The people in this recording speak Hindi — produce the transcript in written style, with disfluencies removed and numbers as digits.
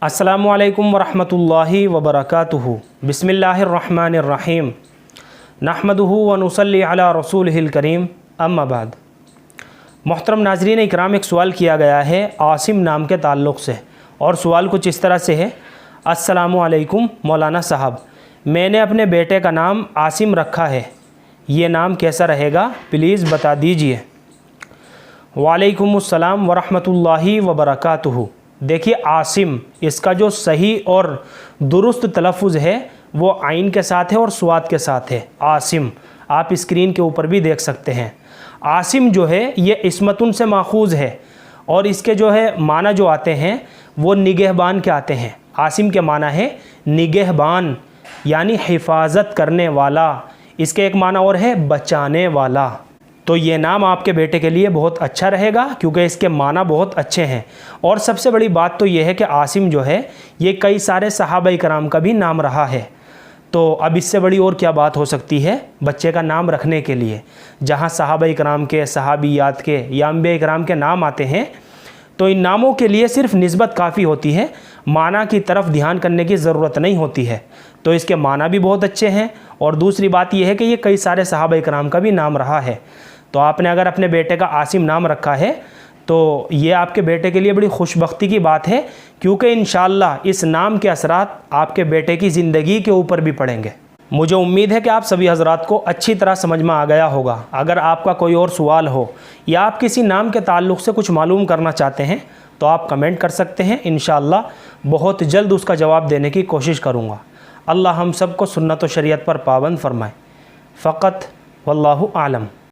अस्सलामुअलैकुम वरहमतुल्लाहि वबरकातुहू। बिस्मिल्लाहिर्रहमानिर्रहीम। नहमदुहू व नुसल्ली अला रसूलिहिल करीम। अम्मा बाद। मोहतरम नाज़रीन इकराम, एक सवाल किया गया है आसिम नाम के ताल्लुक़ से, और सवाल कुछ इस तरह से है। अस्सलामुअलैकुम मौलाना साहब, मैंने अपने बेटे का नाम आसिम रखा है, ये नाम कैसा रहेगा, प्लीज़ बता दीजिए। वालेकुमुस्सलाम वरहमतुल्लाहि वबरकातुहू। देखिए, आसिम इसका जो सही और दुरुस्त तलफ़ुज़ है वो आइन के साथ है और स्वाद के साथ है। आसिम आप स्क्रीन के ऊपर भी देख सकते हैं। आसिम जो है ये इस्मतुन से माखूज़ है, और इसके जो है माना जो आते हैं वो निगहबान के आते हैं। आसिम के माना है निगहबान, यानी हिफाजत करने वाला। इसके एक माना और है बचाने वाला। तो ये नाम आपके बेटे के लिए बहुत अच्छा रहेगा, क्योंकि इसके माना बहुत अच्छे हैं। और सबसे बड़ी बात तो ये है कि आसिम जो है ये कई सारे सहाबा इकराम का भी नाम रहा है। तो अब इससे बड़ी और क्या बात हो सकती है बच्चे का नाम रखने के लिए। जहाँ सहाबा इकराम के, सहाबियात के या अंबिया इकराम के नाम आते हैं, तो इन नामों के लिए सिर्फ निस्बत काफ़ी होती है, माना की तरफ ध्यान करने की ज़रूरत नहीं होती है। तो इसके माना भी बहुत अच्छे हैं, और दूसरी बात यह है कि ये कई सारे सहाबा इकराम का भी नाम रहा है। तो आपने अगर अपने बेटे का आसिम नाम रखा है तो ये आपके बेटे के लिए बड़ी खुशबख्ती की बात है, क्योंकि इंशाअल्लाह इस नाम के असरात आपके बेटे की ज़िंदगी के ऊपर भी पड़ेंगे। मुझे उम्मीद है कि आप सभी हजरात को अच्छी तरह समझ में आ गया होगा। अगर आपका कोई और सवाल हो या आप किसी नाम के ताल्लुक़ से कुछ मालूम करना चाहते हैं तो आप कमेंट कर सकते हैं। इंशाअल्लाह बहुत जल्द उसका जवाब देने की कोशिश करूँगा। अल्लाह हम सब को सुन्नत व शरीयत पर पाबंद फरमाए। फ़क़त वल्लाहु आलम।